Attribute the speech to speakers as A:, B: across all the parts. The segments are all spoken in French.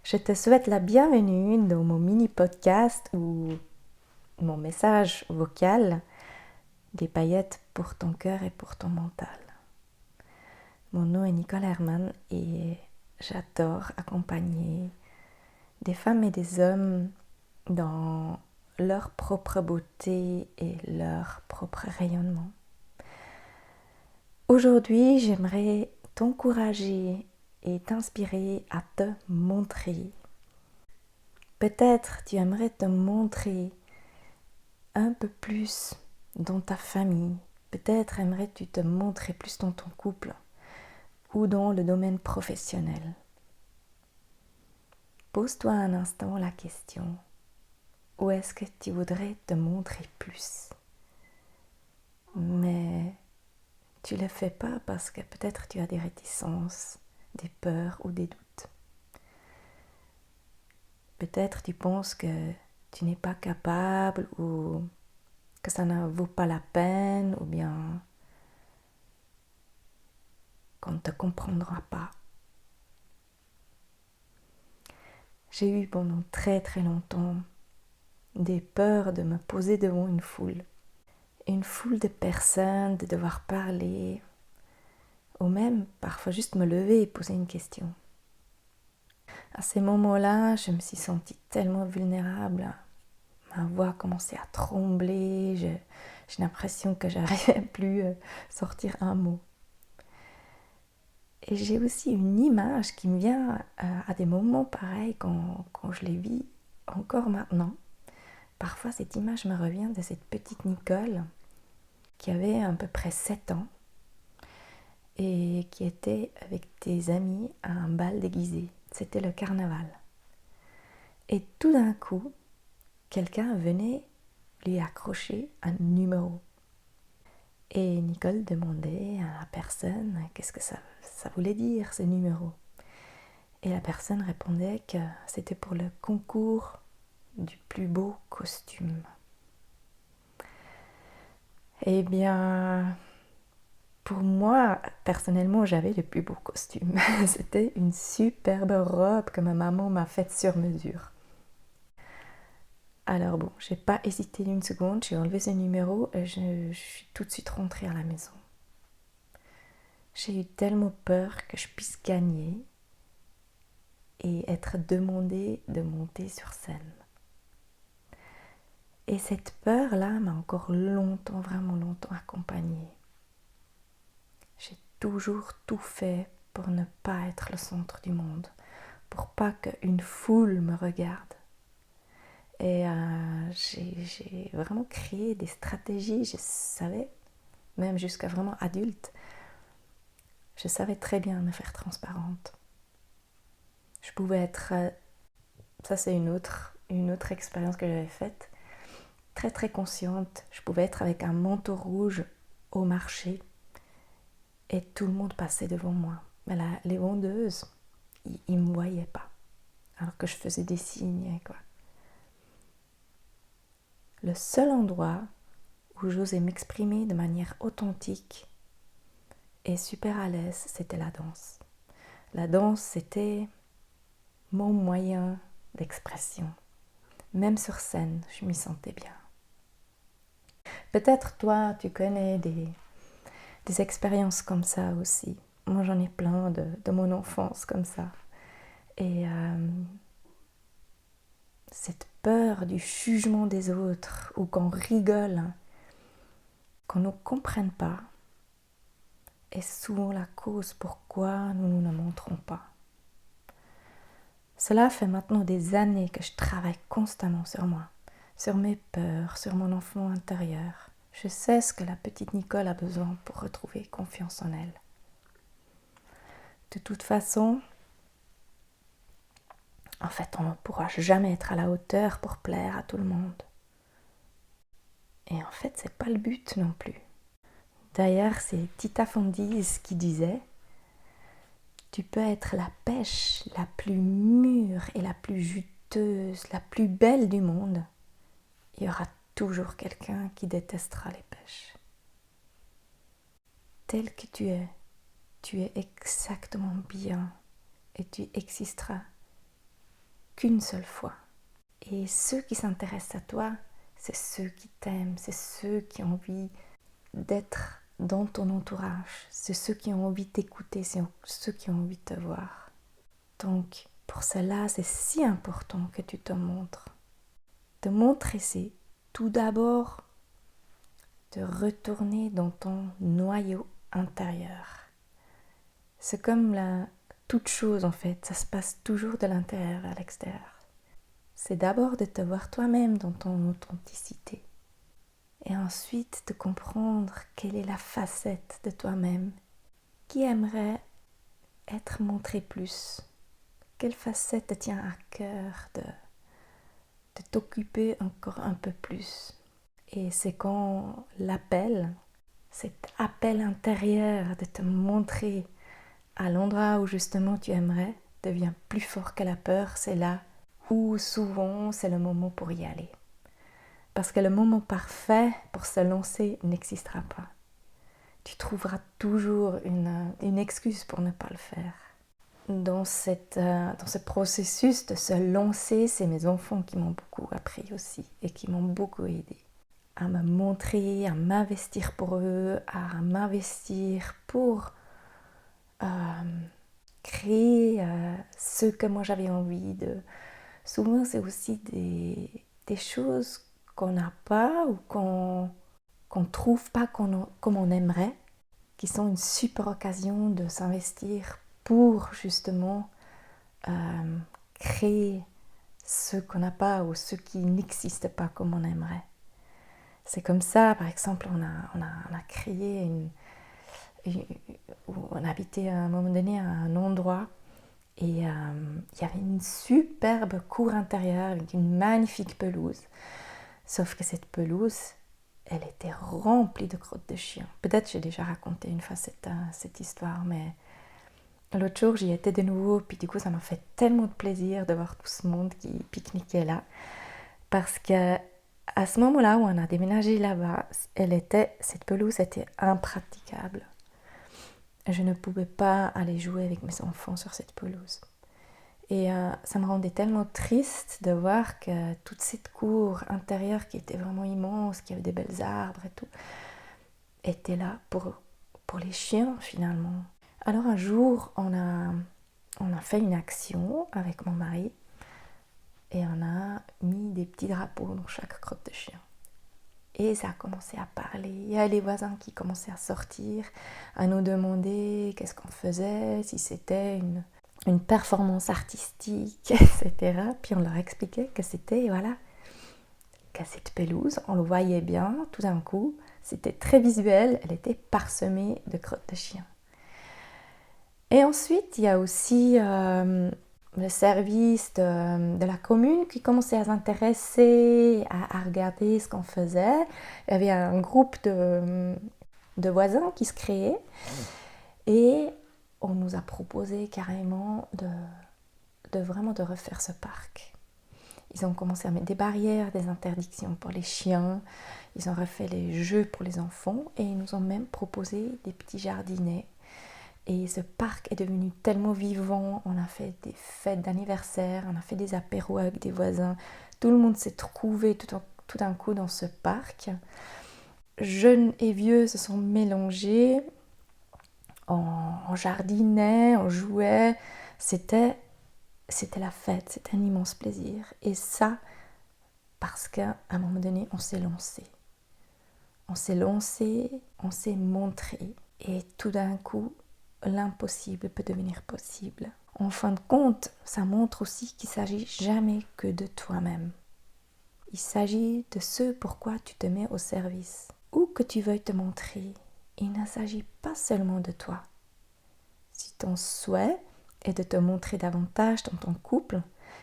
A: Je te souhaite la bienvenue dans mon mini-podcast ou mon message vocal des paillettes pour ton cœur et pour ton mental. Mon nom est Nicole Herman et j'adore accompagner des femmes et des hommes dans leur propre beauté et leur propre rayonnement. Aujourd'hui, j'aimerais t'encourager et t'inspirer à te montrer. Peut-être tu aimerais te montrer un peu plus dans ta famille. Peut-être aimerais-tu te montrer plus dans ton couple ou dans le domaine professionnel. Pose-toi un instant la question, où est-ce que tu voudrais te montrer plus? Mais tu ne le fais pas parce que peut-être tu as des réticences, des peurs ou des doutes. Peut-être tu penses que tu n'es pas capable ou que ça ne vaut pas la peine ou bien qu'on ne te comprendra pas. J'ai eu pendant très très longtemps des peurs de me poser devant une foule de personnes, de devoir parler, ou même parfois juste me lever et poser une question. À ces moments-là, je me suis sentie tellement vulnérable. Ma voix commençait à trembler, j'ai l'impression que j'arrivais plus à sortir un mot. Et j'ai aussi une image qui me vient à des moments pareils quand je les vis encore maintenant. Parfois, cette image me revient de cette petite Nicole qui avait à peu près 7 ans et qui était avec des amis à un bal déguisé. C'était le carnaval. Et tout d'un coup, quelqu'un venait lui accrocher un numéro. Et Nicole demandait à la personne qu'est-ce que ça voulait dire, ce numéro. Et la personne répondait que c'était pour le concours du plus beau costume. Eh bien, pour moi, personnellement, j'avais le plus beau costume. C'était une superbe robe que ma maman m'a faite sur mesure. Alors bon, j'ai pas hésité une seconde, j'ai enlevé ce numéro et je suis tout de suite rentrée à la maison. J'ai eu tellement peur que je puisse gagner et être demandée de monter sur scène. Et cette peur-là m'a encore longtemps, vraiment longtemps accompagnée. J'ai toujours tout fait pour ne pas être le centre du monde, pour pas qu'une foule me regarde. Et j'ai vraiment créé des stratégies, je savais, même jusqu'à vraiment adulte, je savais très bien me faire transparente. Je pouvais être, ça c'est une autre expérience que j'avais faite, très très consciente. Je pouvais être avec un manteau rouge au marché et tout le monde passait devant moi. Mais là, les vendeuses, ils ne me voyaient pas, alors que je faisais des signes, quoi. Le seul endroit où j'osais m'exprimer de manière authentique et super à l'aise, c'était la danse. La danse, c'était mon moyen d'expression. Même sur scène, je m'y sentais bien. Peut-être toi, tu connais des expériences comme ça aussi. Moi, j'en ai plein de mon enfance comme ça. Et cette peur du jugement des autres, ou qu'on rigole, qu'on ne comprenne pas, est souvent la cause pourquoi nous ne montrons pas. Cela fait maintenant des années que je travaille constamment sur moi, sur mes peurs, sur mon enfant intérieur. Je sais ce que la petite Nicole a besoin pour retrouver confiance en elle. De toute façon, en fait, on ne pourra jamais être à la hauteur pour plaire à tout le monde. Et en fait, c'est pas le but non plus. D'ailleurs, c'est Tita Fondise qui disait: tu peux être la pêche la plus mûre et la plus juteuse, la plus belle du monde. Il y aura toujours quelqu'un qui détestera les pêches. Tel que tu es exactement bien et tu existeras qu'une seule fois. Et ceux qui s'intéressent à toi, c'est ceux qui t'aiment, c'est ceux qui ont envie d'être dans ton entourage, c'est ceux qui ont envie d'écouter, c'est ceux qui ont envie de te voir. Donc, pour cela, c'est si important que tu te montres. Te montrer, c'est tout d'abord de retourner dans ton noyau intérieur. C'est comme toute chose en fait, ça se passe toujours de l'intérieur vers l'extérieur. C'est d'abord de te voir toi-même dans ton authenticité. Et ensuite de comprendre quelle est la facette de toi-même qui aimerait être montrée plus. Quelle facette te tient à cœur de t'occuper encore un peu plus. Et c'est quand cet appel intérieur de te montrer à l'endroit où justement tu aimerais, devient plus fort que la peur, c'est là où souvent c'est le moment pour y aller. Parce que le moment parfait pour se lancer n'existera pas. Tu trouveras toujours une excuse pour ne pas le faire. Dans ce processus de se lancer, c'est mes enfants qui m'ont beaucoup appris aussi et qui m'ont beaucoup aidé à me montrer, à m'investir pour eux, à m'investir pour créer ce que moi j'avais envie de. Souvent, c'est aussi des choses qu'on n'a pas ou qu'on ne trouve pas comme on aimerait, qui sont une super occasion de s'investir pour justement créer ce qu'on n'a pas ou ce qui n'existe pas comme on aimerait. C'est comme ça, par exemple, on a créé on habitait à un moment donné à un endroit et il y avait une superbe cour intérieure avec une magnifique pelouse. Sauf que cette pelouse, elle était remplie de crottes de chiens. Peut-être j'ai déjà raconté une fois cette histoire, mais l'autre jour j'y étais de nouveau, puis du coup ça m'a fait tellement de plaisir de voir tout ce monde qui pique-niquait là. Parce que à ce moment-là où on a déménagé là-bas, cette pelouse était impraticable. Je ne pouvais pas aller jouer avec mes enfants sur cette pelouse. Et ça me rendait tellement triste de voir que toute cette cour intérieure qui était vraiment immense, qui avait des belles arbres et tout, était là pour les chiens finalement. Alors un jour, on a fait une action avec mon mari et on a mis des petits drapeaux dans chaque crotte de chien. Et ça a commencé à parler. Il y a les voisins qui commençaient à sortir, à nous demander qu'est-ce qu'on faisait, si c'était une performance artistique, etc. Puis on leur expliquait que c'était, voilà, que cette pelouse, on le voyait bien, tout d'un coup, c'était très visuel, elle était parsemée de crottes de chiens. Et ensuite, il y a aussi le service de la commune qui commençait à s'intéresser, à regarder ce qu'on faisait. Il y avait un groupe de voisins qui se créait et on nous a proposé carrément vraiment de refaire ce parc. Ils ont commencé à mettre des barrières, des interdictions pour les chiens, ils ont refait les jeux pour les enfants et ils nous ont même proposé des petits jardinets. Et ce parc est devenu tellement vivant, on a fait des fêtes d'anniversaire, on a fait des apéros avec des voisins, tout le monde s'est trouvé tout d'un coup dans ce parc. Jeunes et vieux se sont mélangés, on jardinait, on jouait, c'était la fête, c'était un immense plaisir. Et ça, parce qu'à un moment donné, on s'est lancé. On s'est lancé, on s'est montré. Et tout d'un coup, l'impossible peut devenir possible. En fin de compte, ça montre aussi qu'il ne s'agit jamais que de toi-même. Il s'agit de ce pourquoi tu te mets au service. Où que tu veuilles te montrer, il ne s'agit pas seulement de toi. Si ton souhait est de te montrer davantage dans ton couple,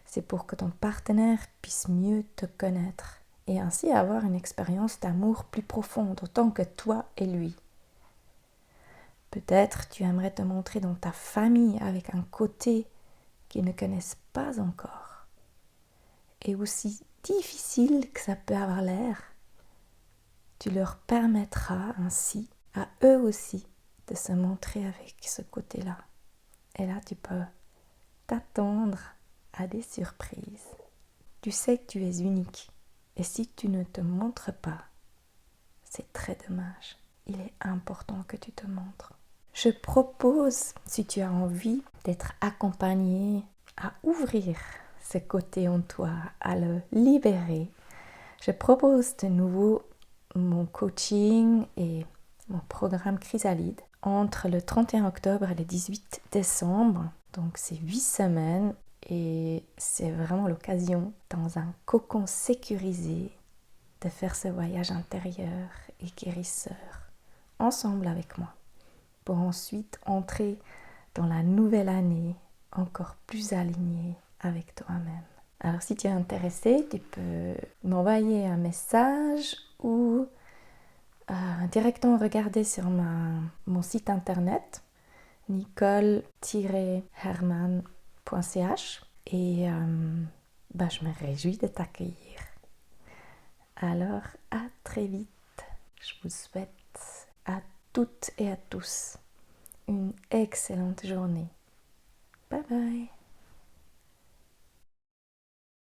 A: c'est pour que ton partenaire puisse mieux te connaître et ainsi avoir une expérience d'amour plus profonde autant que toi et lui. Peut-être tu aimerais te montrer dans ta famille avec un côté qu'ils ne connaissent pas encore. Et aussi difficile que ça peut avoir l'air, tu leur permettras ainsi à eux aussi de se montrer avec ce côté-là. Et là, tu peux t'attendre à des surprises. Tu sais que tu es unique et si tu ne te montres pas, c'est très dommage. Il est important que tu te montres. Je propose, si tu as envie d'être accompagné, à ouvrir ce côté en toi, à le libérer. Je propose de nouveau mon coaching et mon programme Chrysalide entre le 31 octobre et le 18 décembre. Donc c'est 8 semaines et c'est vraiment l'occasion dans un cocon sécurisé de faire ce voyage intérieur et guérisseur ensemble avec moi pour ensuite entrer dans la nouvelle année encore plus alignée avec toi-même. Alors si tu es intéressé, tu peux m'envoyer un message ou directement regarder sur mon site internet nicole-herman.ch et je me réjouis de t'accueillir. Alors à très vite. Je vous souhaite à toutes et à tous une excellente journée. Bye bye.